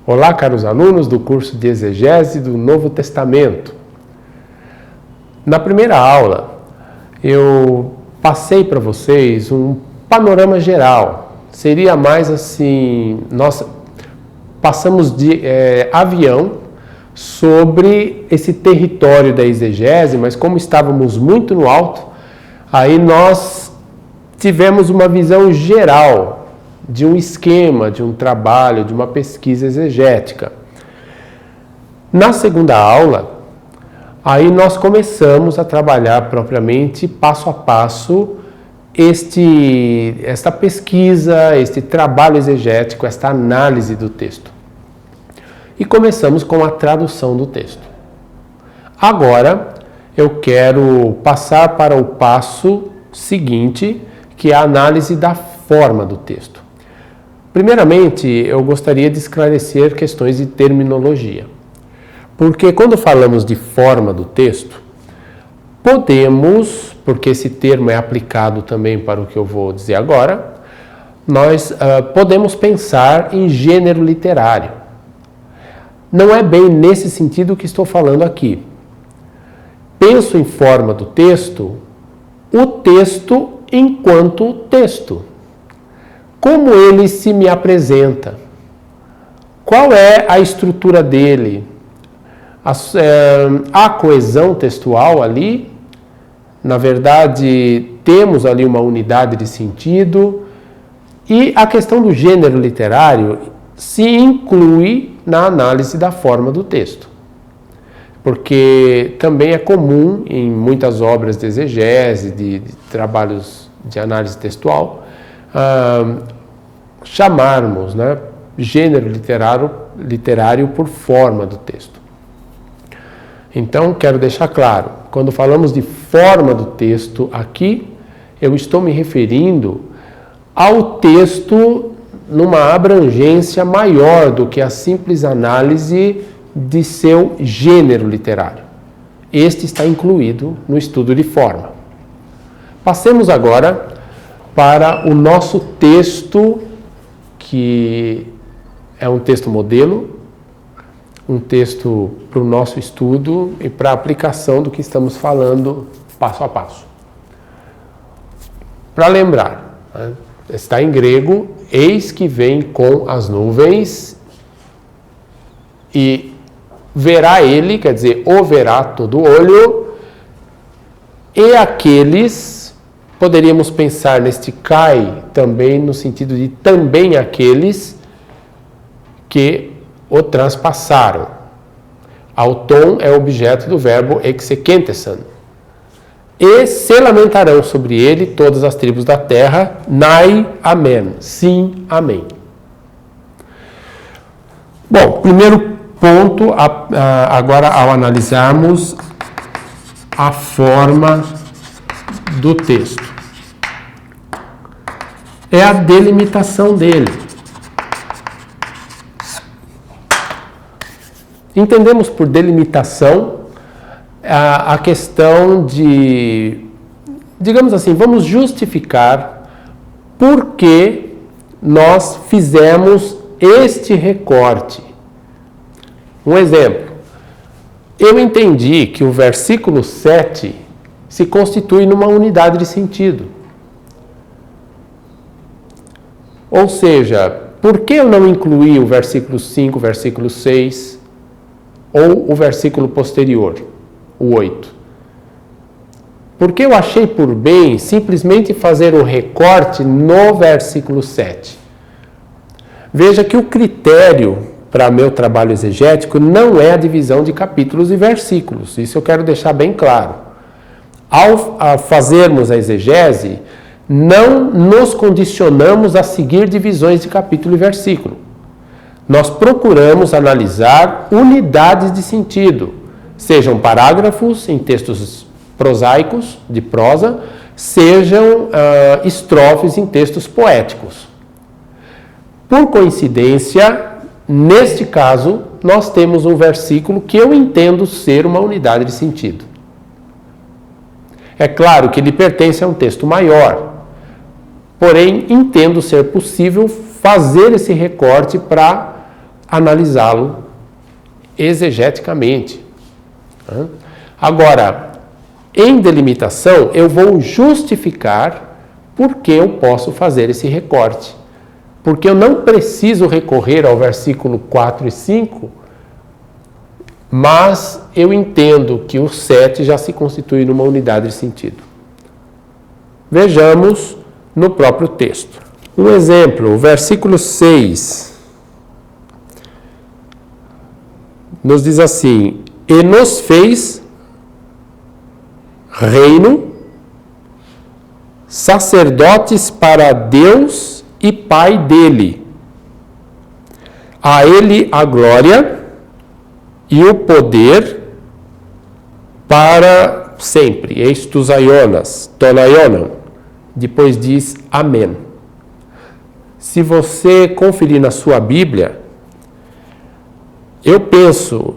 Olá, caros alunos do curso de Exegese do Novo Testamento. Na primeira aula, eu passei para vocês um panorama geral. Seria mais assim, nós passamos de avião sobre esse território da exegese, mas como estávamos muito no alto, aí nós tivemos uma visão geral de um esquema, de um trabalho, de uma pesquisa exegética. Na segunda aula, aí nós começamos a trabalhar propriamente, passo a passo, esta pesquisa, este trabalho exegético, esta análise do texto. E começamos com a tradução do texto. Agora, eu quero passar para o passo seguinte, que é a análise da forma do texto. Primeiramente, eu gostaria de esclarecer questões de terminologia. Porque quando falamos de forma do texto, podemos, porque esse termo é aplicado também para o que eu vou dizer agora, nós podemos pensar em gênero literário. Não é bem nesse sentido que estou falando aqui. Penso em forma do texto, o texto enquanto texto. Como ele se me apresenta? Qual é a estrutura dele? A coesão textual ali? Na verdade, temos ali uma unidade de sentido. E a questão do gênero literário se inclui na análise da forma do texto. Porque também é comum em muitas obras de exegese, de trabalhos de análise textual, chamarmos, né, gênero literário por forma do texto. Então, quero deixar claro, quando falamos de forma do texto aqui, eu estou me referindo ao texto numa abrangência maior do que a simples análise de seu gênero literário. Este está incluído no estudo de forma. Passemos agora para o nosso texto, que é um texto modelo, um texto para o nosso estudo e para a aplicação do que estamos falando passo a passo. Para lembrar, né, está em grego, eis que vem com as nuvens, e verá ele, quer dizer, o verá todo olho, e aqueles... Poderíamos pensar neste cai também no sentido de também aqueles que o transpassaram. Auton é objeto do verbo exequentesan. E se lamentarão sobre ele todas as tribos da terra. Nai, amém. Sim, amém. Bom, primeiro ponto, agora ao analisarmos a forma do texto. É a delimitação dele. Entendemos por delimitação a questão de, digamos assim, vamos justificar por que nós fizemos este recorte. Um exemplo. Eu entendi que o versículo 7 se constitui numa unidade de sentido. Ou seja, por que eu não incluí o versículo 5, o versículo 6 ou o versículo posterior, o 8? Porque eu achei por bem simplesmente fazer o recorte no versículo 7. Veja que o critério para meu trabalho exegético não é a divisão de capítulos e versículos. Isso eu quero deixar bem claro. Ao fazermos a exegese, não nos condicionamos a seguir divisões de capítulo e versículo. Nós procuramos analisar unidades de sentido, sejam parágrafos em textos prosaicos, de prosa, sejam estrofes em textos poéticos. Por coincidência, neste caso, nós temos um versículo que eu entendo ser uma unidade de sentido. É claro que ele pertence a um texto maior, porém, entendo ser possível fazer esse recorte para analisá-lo exegeticamente. Agora, em delimitação, eu vou justificar por que eu posso fazer esse recorte. Porque eu não preciso recorrer ao versículo 4 e 5, mas eu entendo que o 7 já se constitui numa unidade de sentido. Vejamos no próprio texto. Um exemplo, o versículo 6 nos diz assim: e nos fez reino, sacerdotes para Deus e Pai dele. A ele a glória e o poder para sempre. Estus aionas, tonaionam. Depois diz amém. Se você conferir na sua Bíblia, eu penso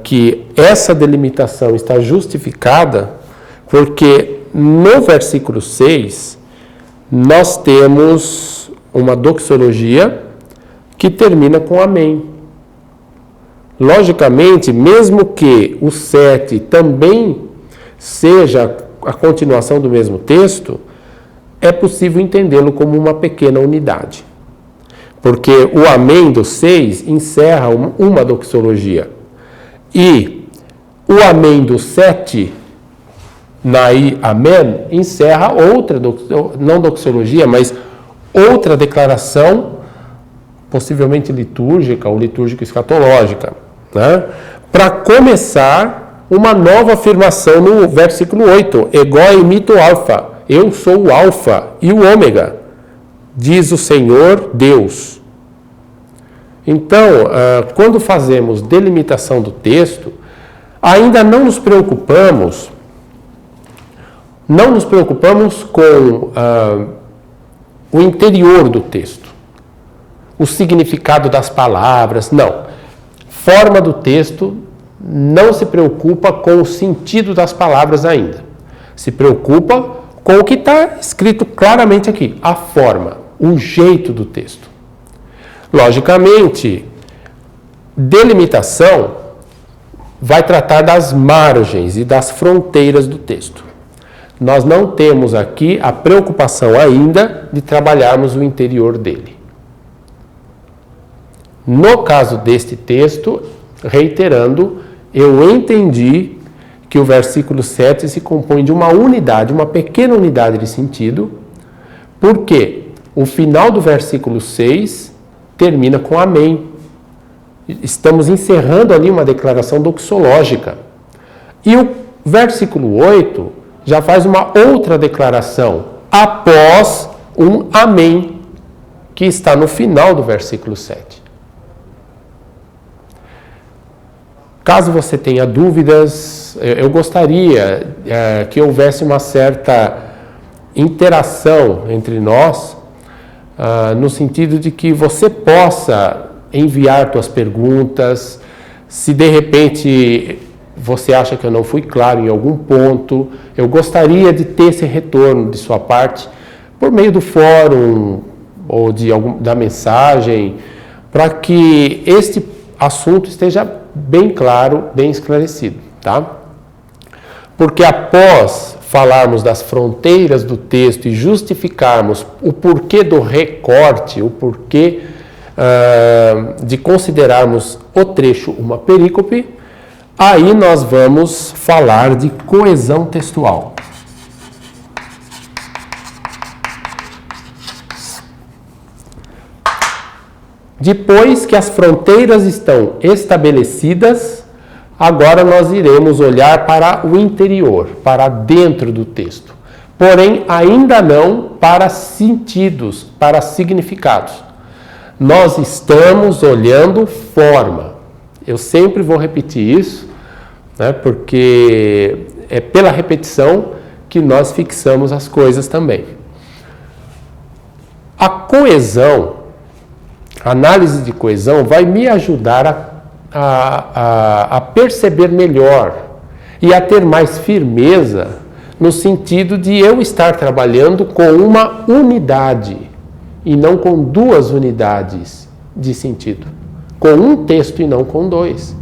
que essa delimitação está justificada porque no versículo 6 nós temos uma doxologia que termina com amém. Logicamente, mesmo que o 7 também seja a continuação do mesmo texto, é possível entendê-lo como uma pequena unidade. Porque o amém do 6 encerra uma doxologia. E o amém do 7, naí amém, encerra outra, não doxologia, mas outra declaração, possivelmente litúrgica ou litúrgico-escatológica, né? Para começar uma nova afirmação no versículo 8, ego emito alfa, eu sou o alfa e o ômega, diz o Senhor Deus. Então, quando fazemos delimitação do texto, ainda não nos preocupamos com o interior do texto, o significado das palavras, não. Forma do texto não se preocupa com o sentido das palavras ainda. Se preocupa com o que está escrito claramente aqui, a forma, o jeito do texto. Logicamente, delimitação vai tratar das margens e das fronteiras do texto. Nós não temos aqui a preocupação ainda de trabalharmos o interior dele. No caso deste texto, reiterando, eu entendi que o versículo 7 se compõe de uma unidade, uma pequena unidade de sentido, porque o final do versículo 6 termina com amém. Estamos encerrando ali uma declaração doxológica. E o versículo 8 já faz uma outra declaração, após um amém, que está no final do versículo 7. Caso você tenha dúvidas, eu gostaria que houvesse uma certa interação entre nós, no sentido de que você possa enviar suas perguntas, se de repente você acha que eu não fui claro em algum ponto, eu gostaria de ter esse retorno de sua parte, por meio do fórum ou da mensagem, para que este assunto esteja bem claro, bem esclarecido, tá? Porque após falarmos das fronteiras do texto e justificarmos o porquê do recorte, o porquê de considerarmos o trecho uma perícope, aí nós vamos falar de coesão textual. Depois que as fronteiras estão estabelecidas, agora nós iremos olhar para o interior, para dentro do texto. Porém, ainda não para sentidos, para significados. Nós estamos olhando forma. Eu sempre vou repetir isso, né, porque é pela repetição que nós fixamos as coisas também. A coesão, a análise de coesão vai me ajudar a perceber melhor e a ter mais firmeza no sentido de eu estar trabalhando com uma unidade e não com duas unidades de sentido, com um texto e não com dois.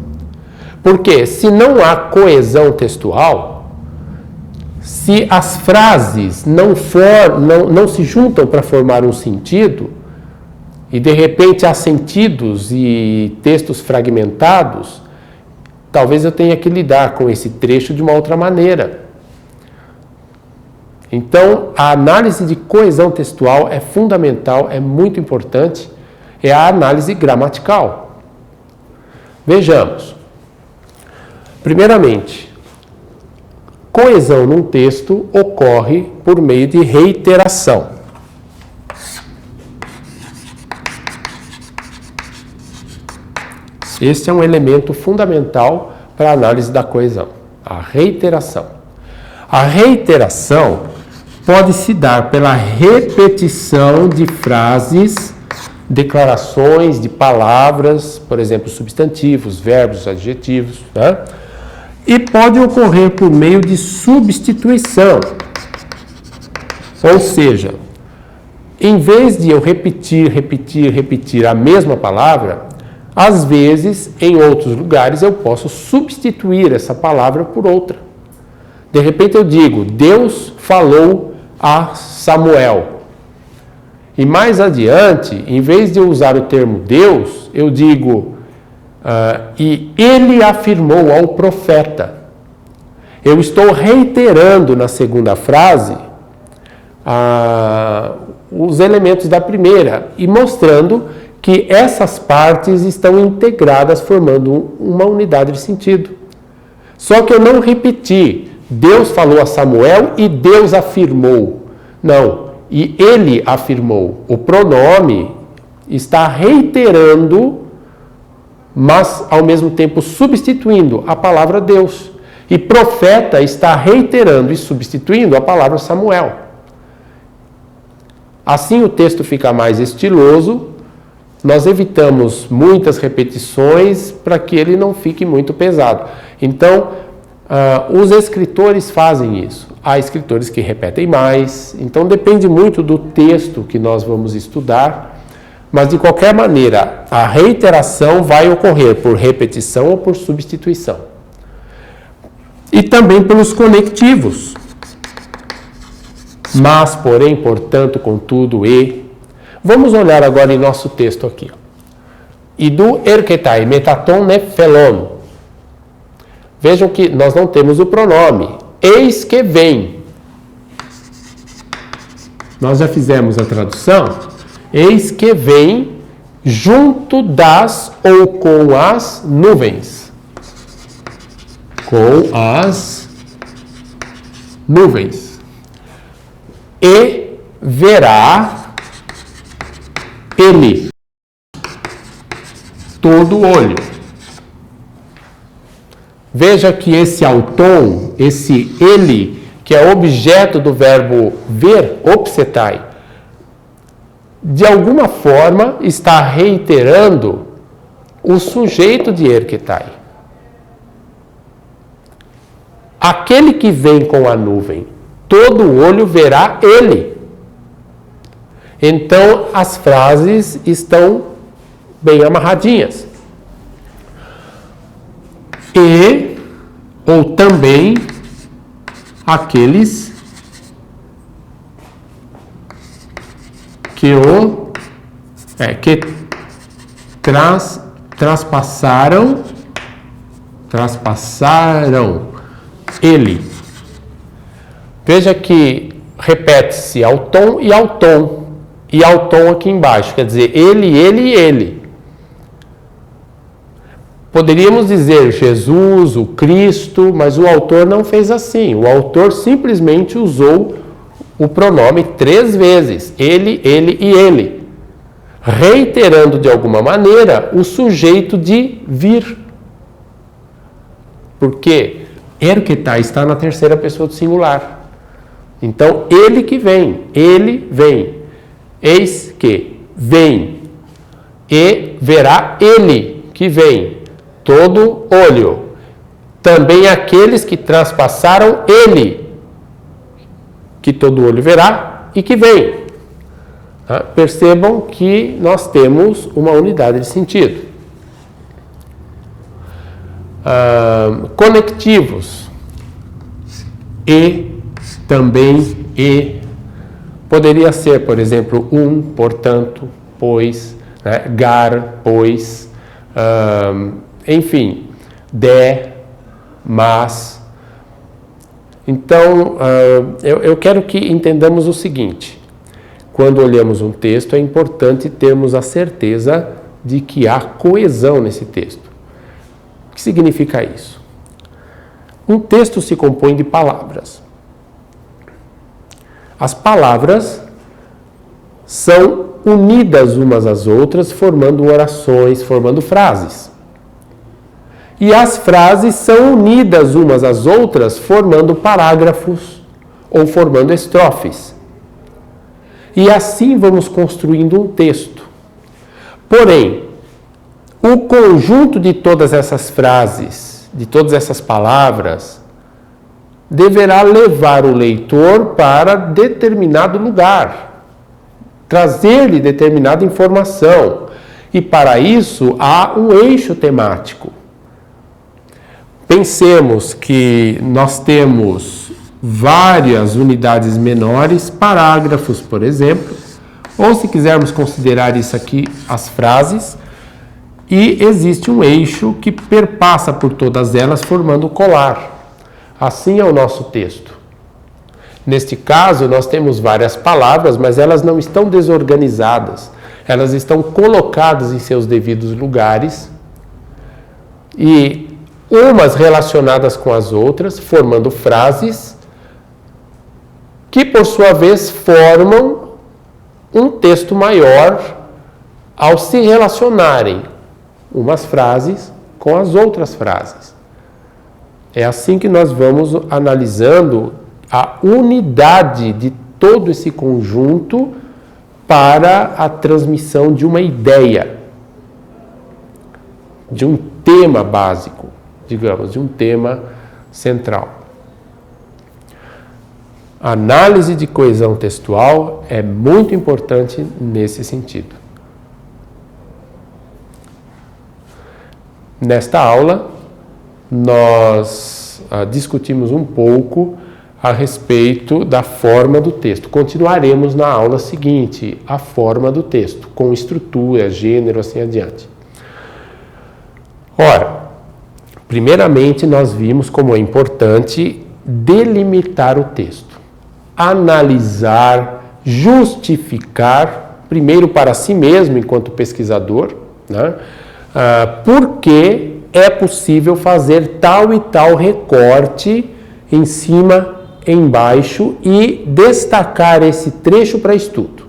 Porque se não há coesão textual, se as frases não se juntam para formar um sentido, e de repente há sentidos e textos fragmentados, talvez eu tenha que lidar com esse trecho de uma outra maneira. Então, a análise de coesão textual é fundamental, é muito importante, é a análise gramatical. Vejamos. Primeiramente, coesão num texto ocorre por meio de reiteração. Este é um elemento fundamental para a análise da coesão, a reiteração. A reiteração pode se dar pela repetição de frases, declarações, de palavras, por exemplo, substantivos, verbos, adjetivos, né? E pode ocorrer por meio de substituição. Ou seja, em vez de eu repetir a mesma palavra, às vezes, em outros lugares, eu posso substituir essa palavra por outra. De repente eu digo, Deus falou a Samuel. E mais adiante, em vez de eu usar o termo Deus, eu digo, e ele afirmou ao profeta. Eu estou reiterando na segunda frase os elementos da primeira e mostrando que essas partes estão integradas, formando uma unidade de sentido. Só que eu não repeti, Deus falou a Samuel e Deus afirmou. Não, e ele afirmou. O pronome está reiterando, mas ao mesmo tempo substituindo a palavra Deus. E profeta está reiterando e substituindo a palavra Samuel. Assim o texto fica mais estiloso. Nós evitamos muitas repetições para que ele não fique muito pesado. Então, os escritores fazem isso. Há escritores que repetem mais. Então, depende muito do texto que nós vamos estudar. Mas, de qualquer maneira, a reiteração vai ocorrer por repetição ou por substituição. E também pelos conectivos. Mas, porém, portanto, contudo, e... Vamos olhar agora em nosso texto aqui. Idu erketai metaton nephelon. Vejam que nós não temos o pronome. Eis que vem. Nós já fizemos a tradução. Eis que vem junto das ou com as nuvens. Com as nuvens. E verá ele, todo olho. Veja que esse auton, esse ele, que é objeto do verbo ver, opsetai, de alguma forma está reiterando o sujeito de erketai. Aquele que vem com a nuvem, todo olho verá ele. Então, as frases estão bem amarradinhas. E, ou também, aqueles que traspassaram ele. Veja que repete-se ao tom e ao tom. E ao tom aqui embaixo, quer dizer, ele e ele. Poderíamos dizer Jesus, o Cristo, mas o autor não fez assim. O autor simplesmente usou o pronome 3 vezes, ele e ele, reiterando de alguma maneira o sujeito de vir. Porque erketai está na terceira pessoa do singular. Então, ele que vem, ele vem. Eis que vem, e verá ele que vem, todo olho. Também aqueles que traspassaram ele, que todo olho verá e que vem. Percebam que nós temos uma unidade de sentido. Conectivos. E, também, e. Poderia ser, por exemplo, portanto, pois, né? Gar, pois, enfim, mas. Então, eu quero que entendamos o seguinte: quando olhamos um texto, é importante termos a certeza de que há coesão nesse texto. O que significa isso? Um texto se compõe de palavras. As palavras são unidas umas às outras, formando orações, formando frases. E as frases são unidas umas às outras, formando parágrafos ou formando estrofes. E assim vamos construindo um texto. Porém, o conjunto de todas essas frases, de todas essas palavras, deverá levar o leitor para determinado lugar, trazer-lhe determinada informação. E para isso há um eixo temático. Pensemos que nós temos várias unidades menores, parágrafos, por exemplo, ou se quisermos considerar isso aqui, as frases, e existe um eixo que perpassa por todas elas, formando o colar. Assim é o nosso texto. Neste caso, nós temos várias palavras, mas elas não estão desorganizadas. Elas estão colocadas em seus devidos lugares e umas relacionadas com as outras, formando frases que, por sua vez, formam um texto maior ao se relacionarem umas frases com as outras frases. É assim que nós vamos analisando a unidade de todo esse conjunto para a transmissão de uma ideia, de um tema básico, digamos, de um tema central. A análise de coesão textual é muito importante nesse sentido. Nesta aula, nós discutimos um pouco a respeito da forma do texto. Continuaremos na aula seguinte, a forma do texto, com estrutura, gênero, assim adiante. Ora, primeiramente nós vimos como é importante delimitar o texto, analisar, justificar, primeiro para si mesmo enquanto pesquisador, né? Por que é possível fazer tal e tal recorte em cima, embaixo e destacar esse trecho para estudo.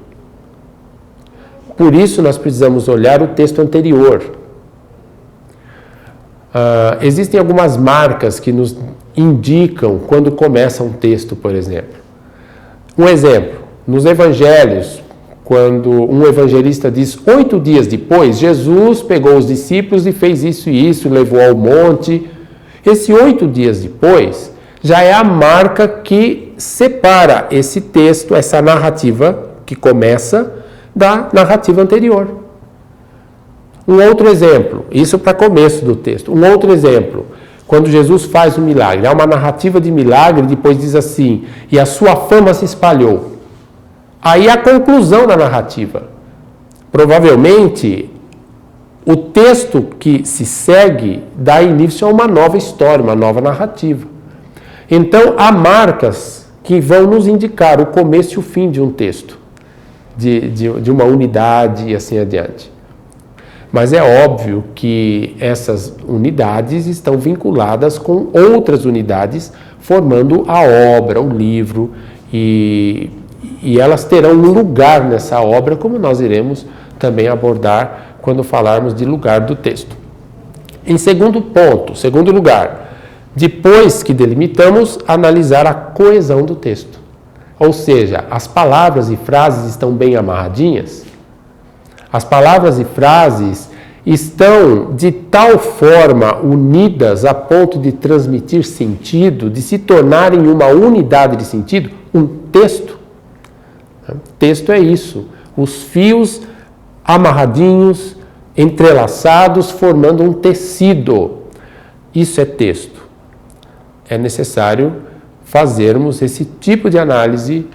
Por isso nós precisamos olhar o texto anterior. Existem algumas marcas que nos indicam quando começa um texto, por exemplo. Um exemplo, nos evangelhos, quando um evangelista diz 8 dias depois, Jesus pegou os discípulos e fez isso e isso, levou ao monte. Esse 8 dias depois já é a marca que separa esse texto, essa narrativa que começa da narrativa anterior. Um outro exemplo, isso para começo do texto. Um outro exemplo, quando Jesus faz um milagre, há uma narrativa de milagre, depois diz assim, e a sua fama se espalhou. Aí a conclusão da narrativa. Provavelmente, o texto que se segue dá início a uma nova história, uma nova narrativa. Então, há marcas que vão nos indicar o começo e o fim de um texto, de uma unidade e assim adiante. Mas é óbvio que essas unidades estão vinculadas com outras unidades, formando a obra, o livro, e elas terão um lugar nessa obra, como nós iremos também abordar quando falarmos de lugar do texto. Em segundo lugar, depois que delimitamos, analisar a coesão do texto. Ou seja, as palavras e frases estão bem amarradinhas? As palavras e frases estão de tal forma unidas a ponto de transmitir sentido, de se tornarem uma unidade de sentido, um texto. Texto é isso, os fios amarradinhos, entrelaçados, formando um tecido. isso é texto. É necessário fazermos esse tipo de análise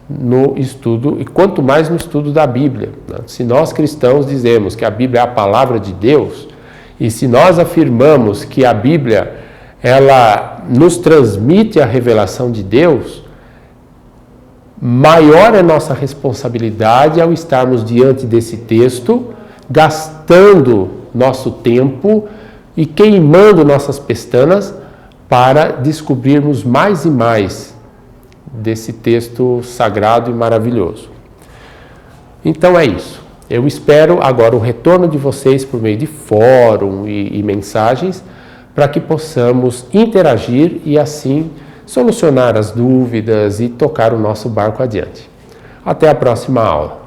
no estudo, e quanto mais no estudo da Bíblia. Se nós cristãos dizemos que a Bíblia é a palavra de Deus, e se nós afirmamos que a Bíblia ela nos transmite a revelação de Deus, maior é nossa responsabilidade ao estarmos diante desse texto, gastando nosso tempo e queimando nossas pestanas para descobrirmos mais e mais desse texto sagrado e maravilhoso. Então é isso. Eu espero agora o retorno de vocês por meio de fórum e mensagens, para que possamos interagir e assim solucionar as dúvidas e tocar o nosso barco adiante. Até a próxima aula.